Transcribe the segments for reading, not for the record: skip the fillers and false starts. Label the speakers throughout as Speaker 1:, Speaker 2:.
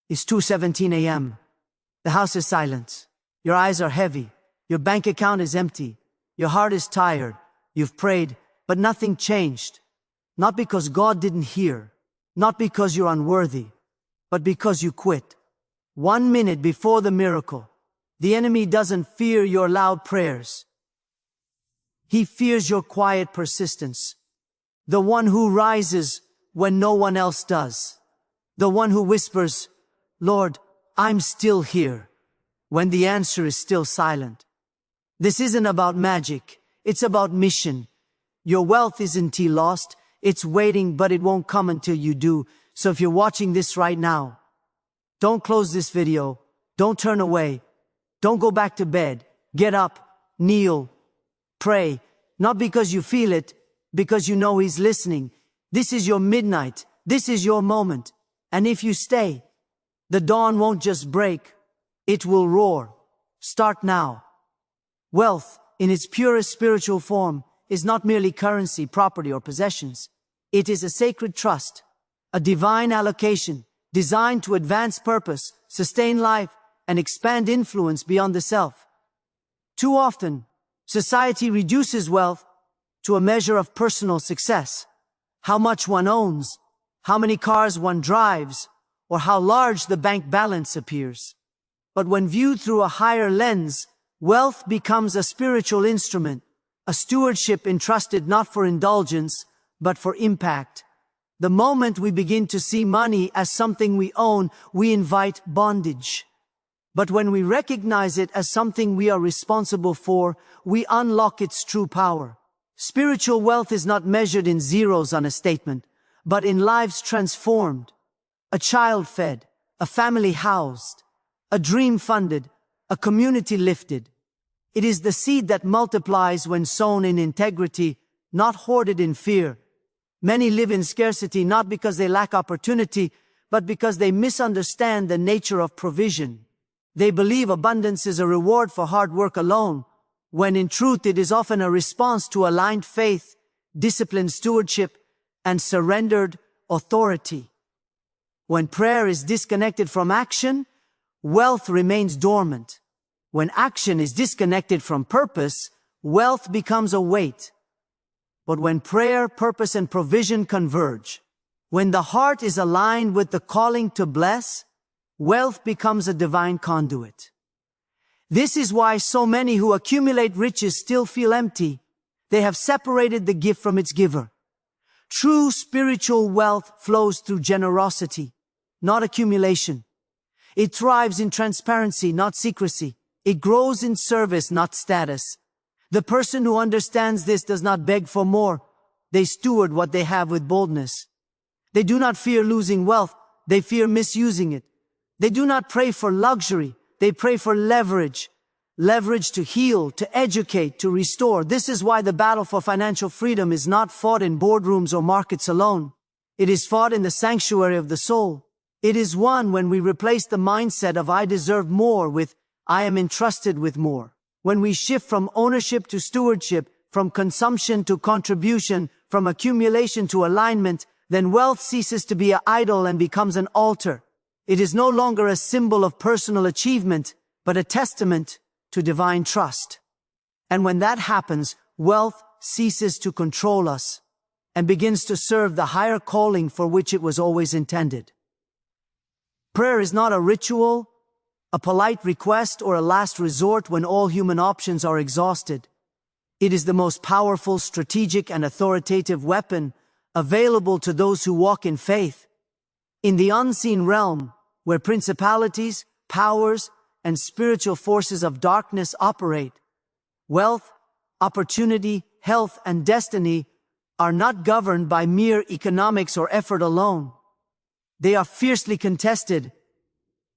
Speaker 1: It's 2:17 a.m. The house is silent. Your eyes are heavy. Your bank account is empty. Your heart is tired. You've prayed, but nothing changed. Not because God didn't hear, not because you're unworthy, but because you quit. 1 minute before the miracle, the enemy doesn't fear your loud prayers. He fears your quiet persistence. The one who rises when no one else does. The one who whispers, "Lord, I'm still here," when the answer is still silent. This isn't about magic. It's about mission. Your wealth isn't lost. It's waiting, but it won't come until you do. So if you're watching this right now, don't close this video. Don't turn away. Don't go back to bed. Get up, kneel, pray. Not because you feel it, because you know He's listening. This is your midnight. This is your moment. And if you stay, the dawn won't just break. It will roar. Start now. Wealth, in its purest spiritual form, is not merely currency, property, or possessions. It is a sacred trust, a divine allocation designed to advance purpose, sustain life, and expand influence beyond the self. Too often, society reduces wealth to a measure of personal success. How much one owns, how many cars one drives, or how large the bank balance appears. But when viewed through a higher lens, wealth becomes a spiritual instrument, a stewardship entrusted not for indulgence, but for impact. The moment we begin to see money as something we own, we invite bondage. But when we recognize it as something we are responsible for, we unlock its true power. Spiritual wealth is not measured in zeros on a statement, but in lives transformed. A child fed, a family housed, a dream funded, a community lifted. It is the seed that multiplies when sown in integrity, not hoarded in fear. Many live in scarcity not because they lack opportunity, but because they misunderstand the nature of provision. They believe abundance is a reward for hard work alone, when in truth it is often a response to aligned faith, disciplined stewardship, and surrendered authority. When prayer is disconnected from action, wealth remains dormant. When action is disconnected from purpose, wealth becomes a weight. But when prayer, purpose, and provision converge, when the heart is aligned with the calling to bless, wealth becomes a divine conduit. This is why so many who accumulate riches still feel empty. They have separated the gift from its giver. True spiritual wealth flows through generosity, not accumulation. It thrives in transparency, not secrecy. It grows in service, not status. The person who understands this does not beg for more. They steward what they have with boldness. They do not fear losing wealth. They fear misusing it. They do not pray for luxury. They pray for leverage. Leverage to heal, to educate, to restore. This is why the battle for financial freedom is not fought in boardrooms or markets alone. It is fought in the sanctuary of the soul. It is won when we replace the mindset of "I deserve more" with "I am entrusted with more." When we shift from ownership to stewardship, from consumption to contribution, from accumulation to alignment, then wealth ceases to be an idol and becomes an altar. It is no longer a symbol of personal achievement, but a testament to divine trust. And when that happens, wealth ceases to control us and begins to serve the higher calling for which it was always intended. Prayer is not a ritual, a polite request, or a last resort when all human options are exhausted. It is the most powerful, strategic, and authoritative weapon available to those who walk in faith. In the unseen realm, where principalities, powers, and spiritual forces of darkness operate, wealth, opportunity, health, and destiny are not governed by mere economics or effort alone. They are fiercely contested,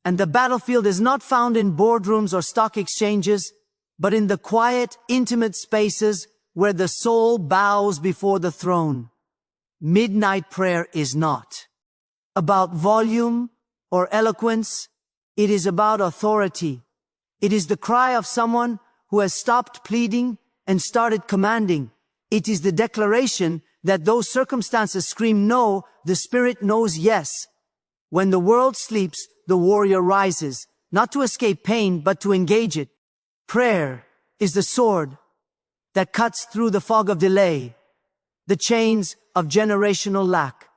Speaker 1: and the battlefield is not found in boardrooms or stock exchanges, but in the quiet, intimate spaces where the soul bows before the throne. Midnight prayer is not about volume or eloquence. It is about authority. It is the cry of someone who has stopped pleading and started commanding. It is the declaration that though circumstances scream no, the Spirit knows yes. When the world sleeps, the warrior rises, not to escape pain, but to engage it. Prayer is the sword that cuts through the fog of delay, the chains of generational lack,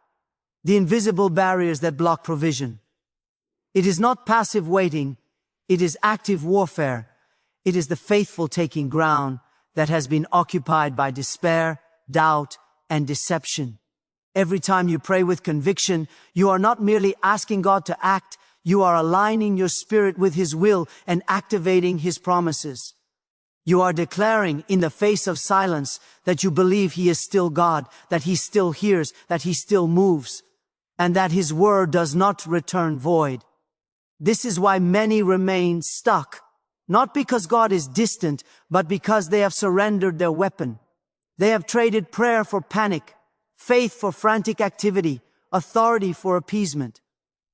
Speaker 1: the invisible barriers that block provision. It is not passive waiting, it is active warfare. It is the faithful taking ground that has been occupied by despair, doubt, and deception. Every time you pray with conviction, you are not merely asking God to act, you are aligning your spirit with His will and activating His promises. You are declaring in the face of silence that you believe He is still God, that He still hears, that He still moves, and that His word does not return void. This is why many remain stuck, not because God is distant, but because they have surrendered their weapon. They have traded prayer for panic, faith for frantic activity, authority for appeasement.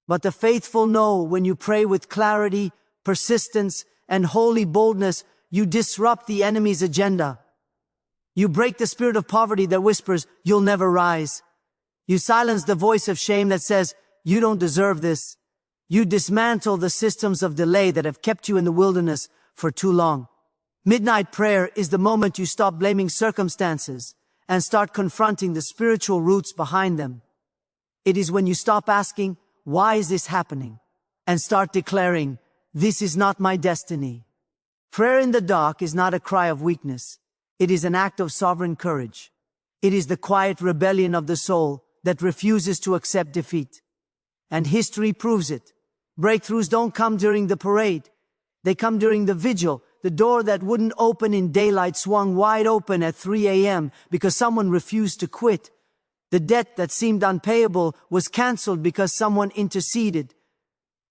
Speaker 1: But the faithful know when you pray with clarity, persistence, and holy boldness, you disrupt the enemy's agenda. You break the spirit of poverty that whispers, "You'll never rise." You silence the voice of shame that says, "You don't deserve this." You dismantle the systems of delay that have kept you in the wilderness for too long. Midnight prayer is the moment you stop blaming circumstances and start confronting the spiritual roots behind them. It is when you stop asking, "Why is this happening?" and start declaring, "This is not my destiny." Prayer in the dark is not a cry of weakness. It is an act of sovereign courage. It is the quiet rebellion of the soul that refuses to accept defeat. And history proves it. Breakthroughs don't come during the parade. They come during the vigil. The door that wouldn't open in daylight swung wide open at 3 a.m. because someone refused to quit. The debt that seemed unpayable was canceled because someone interceded.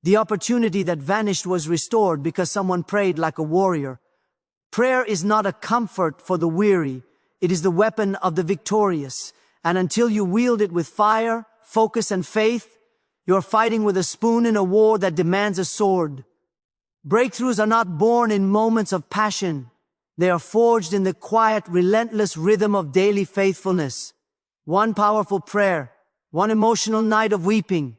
Speaker 1: The opportunity that vanished was restored because someone prayed like a warrior. Prayer is not a comfort for the weary. It is the weapon of the victorious. And until you wield it with fire, focus, and faith, you're fighting with a spoon in a war that demands a sword. Breakthroughs are not born in moments of passion. They are forged in the quiet, relentless rhythm of daily faithfulness. One powerful prayer, one emotional night of weeping,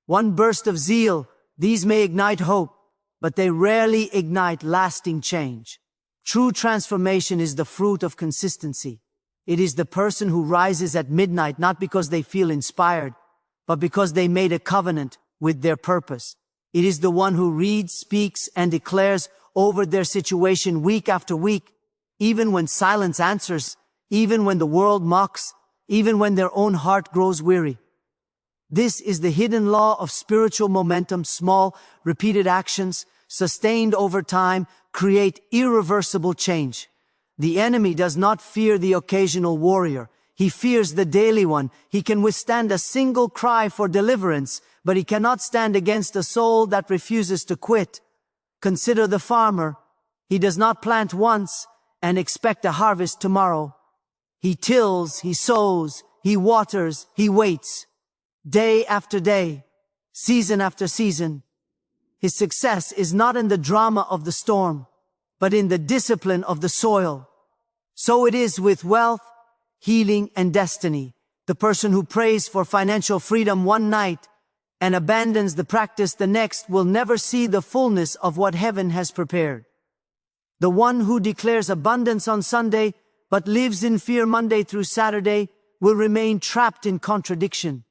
Speaker 1: one burst of zeal, these may ignite hope, but they rarely ignite lasting change. True transformation is the fruit of consistency. It is the person who rises at midnight not because they feel inspired, but because they made a covenant with their purpose. It is the one who reads, speaks, and declares over their situation week after week, even when silence answers, even when the world mocks, even when their own heart grows weary. This is the hidden law of spiritual momentum. Small, repeated actions, sustained over time, create irreversible change. The enemy does not fear the occasional warrior. He fears the daily one. He can withstand a single cry for deliverance, but he cannot stand against a soul that refuses to quit. Consider the farmer. He does not plant once and expect a harvest tomorrow. He tills, he sows, he waters, he waits. Day after day, season after season. His success is not in the drama of the storm, but in the discipline of the soil. So it is with wealth, healing, and destiny. The person who prays for financial freedom one night and abandons the practice the next will never see the fullness of what heaven has prepared. The one who declares abundance on Sunday but lives in fear Monday through Saturday will remain trapped in contradiction.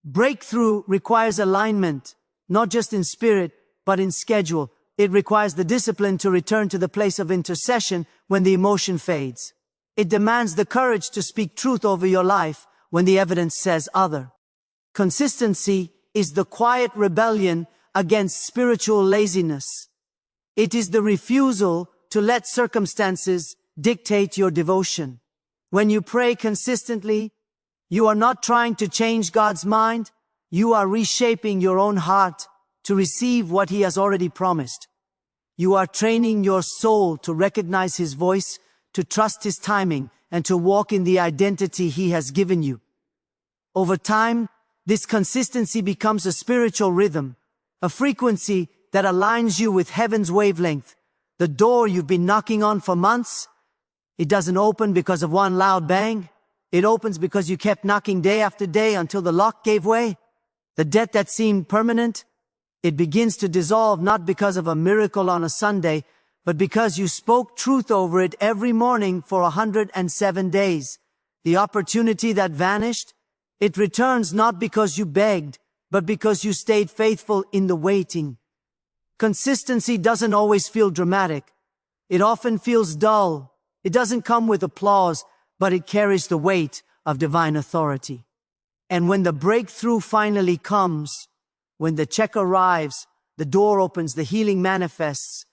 Speaker 1: Breakthrough requires alignment, not just in spirit, but in schedule. It requires the discipline to return to the place of intercession when the emotion fades. It demands the courage to speak truth over your life when the evidence says other. Consistency is the quiet rebellion against spiritual laziness. It is the refusal to let circumstances dictate your devotion. When you pray consistently, you are not trying to change God's mind. You are reshaping your own heart to receive what He has already promised. You are training your soul to recognize His voice, to trust His timing, and to walk in the identity He has given you. Over time, this consistency becomes a spiritual rhythm, a frequency that aligns you with heaven's wavelength. The door you've been knocking on for months, it doesn't open because of one loud bang. It opens because you kept knocking day after day until the lock gave way. The debt that seemed permanent, It begins to dissolve not because of a miracle on a Sunday, but because you spoke truth over it every morning for 107 days. The opportunity that vanished, it returns not because you begged, but because you stayed faithful in the waiting. Consistency doesn't always feel dramatic. It often feels dull. It doesn't come with applause, but it carries the weight of divine authority. And when the breakthrough finally comes, when the check arrives, the door opens, the healing manifests,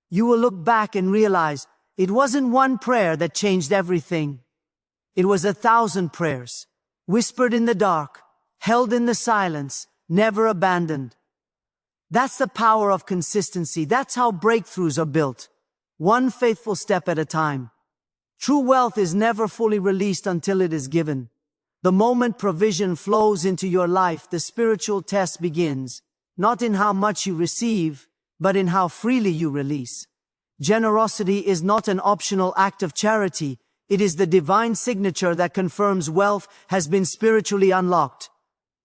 Speaker 1: you will look back and realize it wasn't one prayer that changed everything. It was 1,000 prayers, whispered in the dark, held in the silence, never abandoned. That's the power of consistency. That's how breakthroughs are built, one faithful step at a time. True wealth is never fully released until it is given. The moment provision flows into your life, the spiritual test begins, not in how much you receive, but in how freely you release. Generosity is not an optional act of charity. It is the divine signature that confirms wealth has been spiritually unlocked.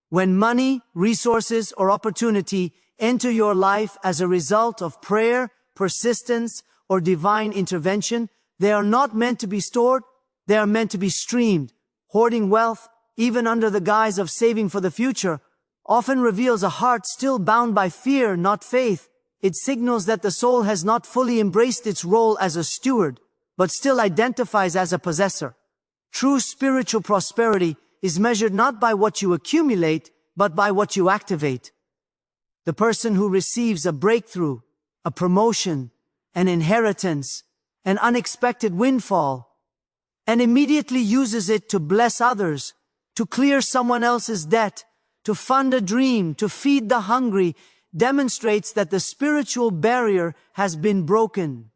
Speaker 1: When money, resources, or opportunity enter your life as a result of prayer, persistence, or divine intervention, they are not meant to be stored, they are meant to be streamed. Hoarding wealth, even under the guise of saving for the future, often reveals a heart still bound by fear, not faith. It signals that the soul has not fully embraced its role as a steward, but still identifies as a possessor. True spiritual prosperity is measured not by what you accumulate, but by what you activate. The person who receives a breakthrough, a promotion, an inheritance, an unexpected windfall, and immediately uses it to bless others, to clear someone else's debt, to fund a dream, to feed the hungry, demonstrates that the spiritual barrier has been broken.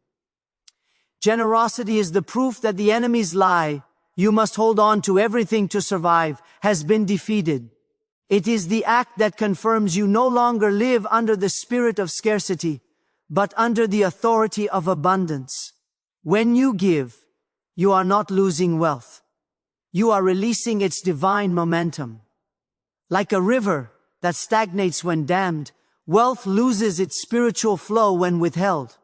Speaker 1: Generosity is the proof that the enemy's lie, "You must hold on to everything to survive," has been defeated. It is the act that confirms you no longer live under the spirit of scarcity, but under the authority of abundance. When you give, you are not losing wealth. You are releasing its divine momentum. Like a river that stagnates when dammed, wealth loses its spiritual flow when withheld.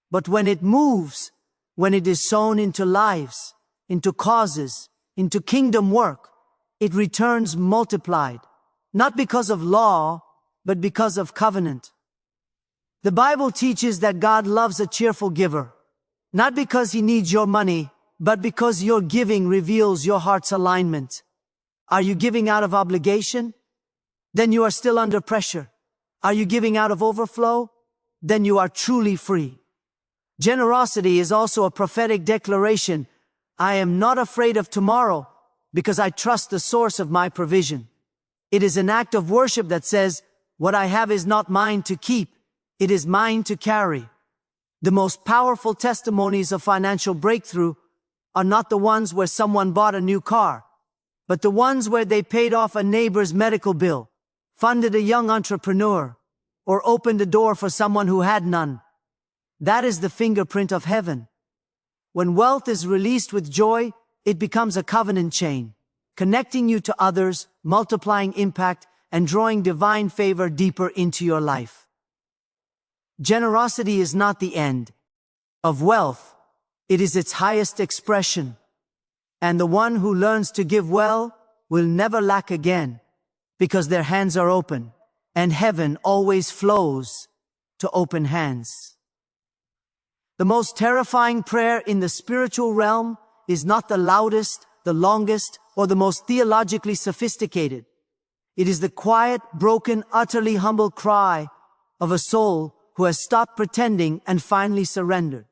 Speaker 1: But when it moves, when it is sown into lives, into causes, into kingdom work, it returns multiplied, not because of law, but because of covenant. The Bible teaches that God loves a cheerful giver, not because he needs your money, but because your giving reveals your heart's alignment. Are you giving out of obligation? Then you are still under pressure. Are you giving out of overflow? Then you are truly free. Generosity is also a prophetic declaration. I am not afraid of tomorrow because I trust the source of my provision. It is an act of worship that says, what I have is not mine to keep, it is mine to carry. The most powerful testimonies of financial breakthrough are not the ones where someone bought a new car, but the ones where they paid off a neighbor's medical bill, funded a young entrepreneur, or opened a door for someone who had none. That is the fingerprint of heaven. When wealth is released with joy, it becomes a covenant chain, connecting you to others, multiplying impact, and drawing divine favor deeper into your life. Generosity is not the end of wealth. It is its highest expression. And the one who learns to give well will never lack again, because their hands are open, and heaven always flows to open hands. The most terrifying prayer in the spiritual realm is not the loudest, the longest, or the most theologically sophisticated. It is the quiet, broken, utterly humble cry of a soul who has stopped pretending and finally surrendered.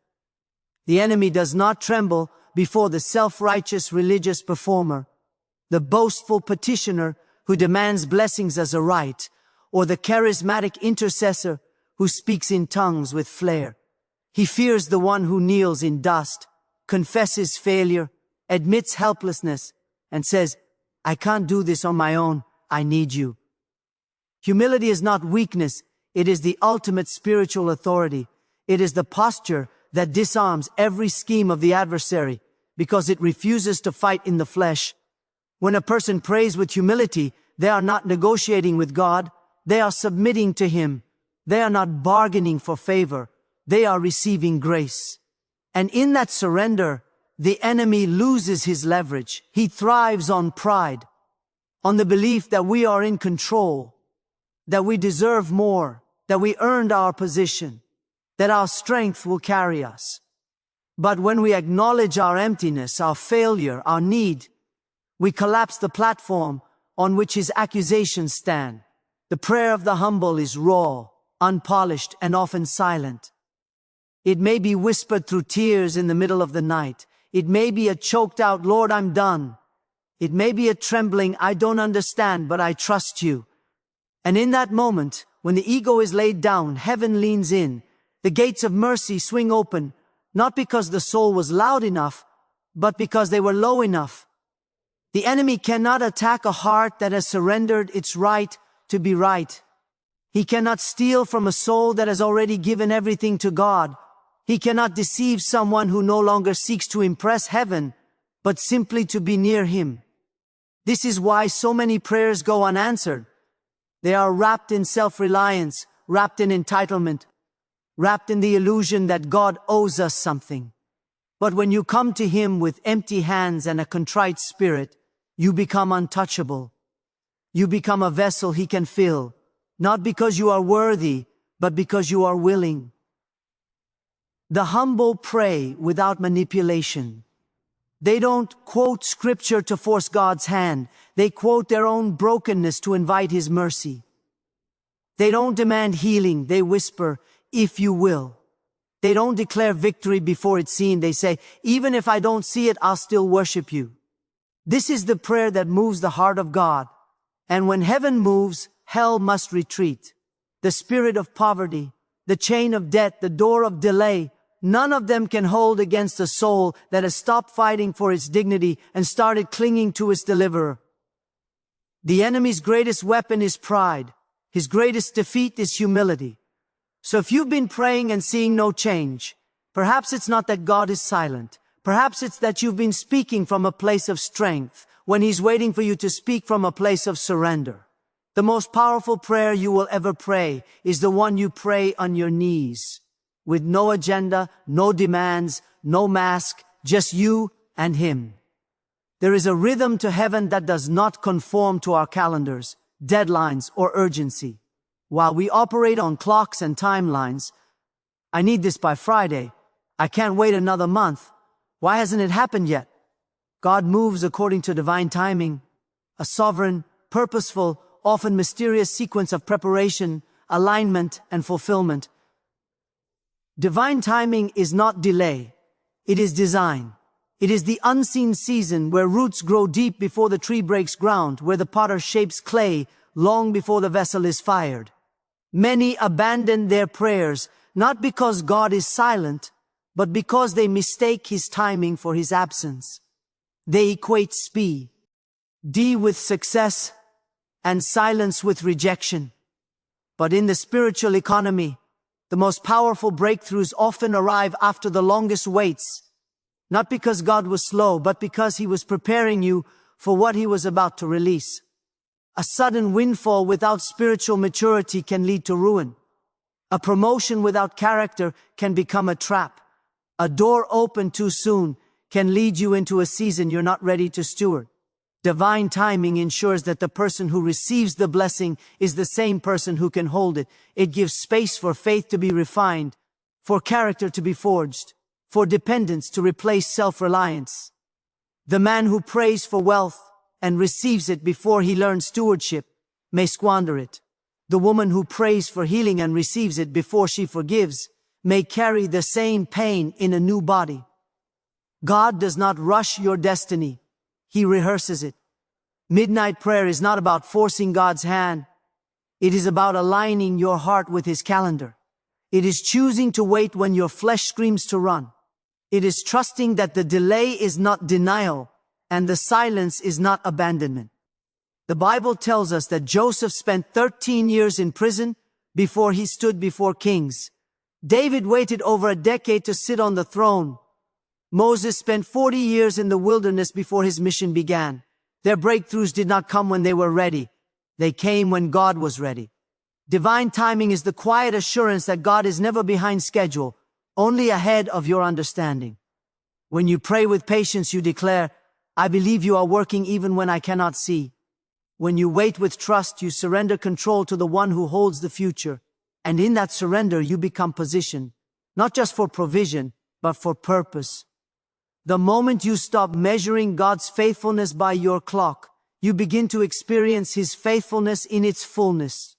Speaker 1: The enemy does not tremble before the self-righteous religious performer, the boastful petitioner who demands blessings as a right, or the charismatic intercessor who speaks in tongues with flair. He fears the one who kneels in dust, confesses failure, admits helplessness, and says, I can't do this on my own, I need you. Humility is not weakness, it is the ultimate spiritual authority. It is the posture that disarms every scheme of the adversary, because it refuses to fight in the flesh. When a person prays with humility, they are not negotiating with God, They are submitting to Him. They are not bargaining for favor. They are receiving grace. And in that surrender, the enemy loses his leverage. He thrives on pride, on the belief that we are in control, that we deserve more, that we earned our position, that our strength will carry us. But when we acknowledge our emptiness, our failure, our need, we collapse the platform on which his accusations stand. The prayer of the humble is raw, unpolished, and often silent. It may be whispered through tears in the middle of the night. It may be a choked out, "Lord, I'm done." It may be a trembling, "I don't understand, but I trust you." And in that moment, when the ego is laid down, heaven leans in. The gates of mercy swing open, not because the soul was loud enough, but because they were low enough. The enemy cannot attack a heart that has surrendered its right to be right. He cannot steal from a soul that has already given everything to God. He cannot deceive someone who no longer seeks to impress heaven, but simply to be near Him. This is why so many prayers go unanswered. They are wrapped in self-reliance, wrapped in entitlement, wrapped in the illusion that God owes us something. But when you come to Him with empty hands and a contrite spirit, you become untouchable. You become a vessel He can fill, not because you are worthy, but because you are willing. The humble pray without manipulation. They don't quote scripture to force God's hand. They quote their own brokenness to invite His mercy. They don't demand healing. They whisper, "If you will." They don't declare victory before it's seen. They say, "Even if I don't see it, I'll still worship you." This is the prayer that moves the heart of God. And when heaven moves, hell must retreat. The spirit of poverty, the chain of debt, the door of delay, none of them can hold against a soul that has stopped fighting for its dignity and started clinging to its deliverer. The enemy's greatest weapon is pride. His greatest defeat is humility. So if you've been praying and seeing no change, perhaps it's not that God is silent. Perhaps it's that you've been speaking from a place of strength when He's waiting for you to speak from a place of surrender. The most powerful prayer you will ever pray is the one you pray on your knees, with no agenda, no demands, no mask, just you and Him. There is a rhythm to heaven that does not conform to our calendars, deadlines, or urgency. While we operate on clocks and timelines, "I need this by Friday. I can't wait another month. Why hasn't it happened yet?" God moves according to divine timing, a sovereign, purposeful, often mysterious sequence of preparation, alignment, and fulfillment. Divine timing is not delay. It is design. It is the unseen season where roots grow deep before the tree breaks ground, where the potter shapes clay long before the vessel is fired. Many abandon their prayers, not because God is silent, but because they mistake His timing for His absence. They equate speed, D with success, and silence with rejection. But in the spiritual economy, the most powerful breakthroughs often arrive after the longest waits, not because God was slow, but because He was preparing you for what He was about to release. A sudden windfall without spiritual maturity can lead to ruin. A promotion without character can become a trap. A door opened too soon can lead you into a season you're not ready to steward. Divine timing ensures that the person who receives the blessing is the same person who can hold it. It gives space for faith to be refined, for character to be forged, for dependence to replace self-reliance. The man who prays for wealth and receives it before he learns stewardship may squander it. The woman who prays for healing and receives it before she forgives may carry the same pain in a new body. God does not rush your destiny. He rehearses it. Midnight prayer is not about forcing God's hand. It is about aligning your heart with His calendar. It is choosing to wait when your flesh screams to run. It is trusting that the delay is not denial and the silence is not abandonment. The Bible tells us that Joseph spent 13 years in prison before he stood before kings. David waited over a decade to sit on the throne. Moses spent 40 years in the wilderness before his mission began. Their breakthroughs did not come when they were ready. They came when God was ready. Divine timing is the quiet assurance that God is never behind schedule, only ahead of your understanding. When you pray with patience, you declare, I believe you are working even when I cannot see. When you wait with trust, you surrender control to the one who holds the future. And in that surrender, you become positioned, not just for provision, but for purpose. The moment you stop measuring God's faithfulness by your clock, you begin to experience His faithfulness in its fullness.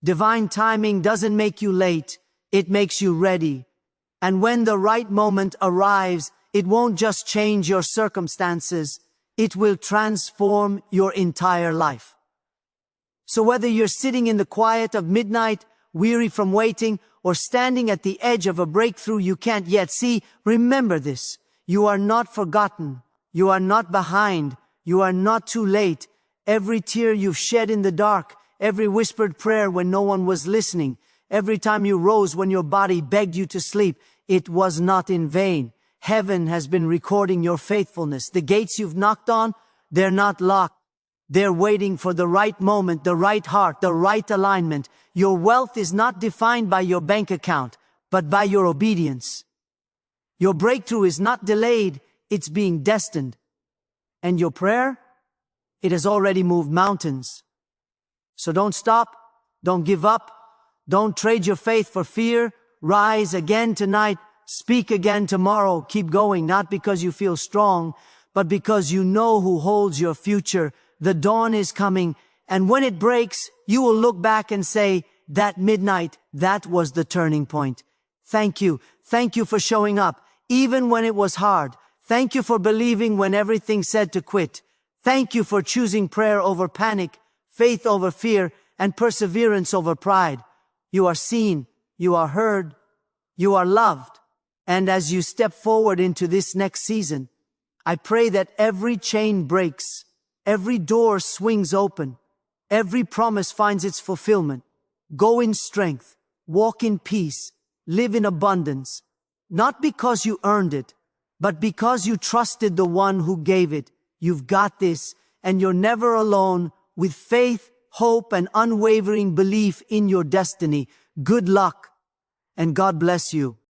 Speaker 1: Divine timing doesn't make you late, it makes you ready. And when the right moment arrives, it won't just change your circumstances, it will transform your entire life. So whether you're sitting in the quiet of midnight, weary from waiting, or standing at the edge of a breakthrough you can't yet see, remember this. You are not forgotten. You are not behind. You are not too late. Every tear you've shed in the dark, every whispered prayer when no one was listening, every time you rose when your body begged you to sleep, it was not in vain. Heaven has been recording your faithfulness. The gates you've knocked on, they're not locked. They're waiting for the right moment, the right heart, the right alignment. Your wealth is not defined by your bank account, but by your obedience. Your breakthrough is not delayed, it's being destined. And your prayer? It has already moved mountains. So don't stop, don't give up, don't trade your faith for fear. Rise again tonight, speak again tomorrow. Keep going, not because you feel strong, but because you know who holds your future. The dawn is coming, and when it breaks, you will look back and say, that midnight, that was the turning point. Thank you for showing up, even when it was hard. Thank you for believing when everything said to quit. Thank you for choosing prayer over panic, faith over fear, and perseverance over pride. You are seen, you are heard, you are loved. And as you step forward into this next season, I pray that every chain breaks, every door swings open, every promise finds its fulfillment. Go in strength, walk in peace, live in abundance, not because you earned it, but because you trusted the one who gave it. You've got this, and you're never alone. With faith, hope, and unwavering belief in your destiny, good luck, and God bless you.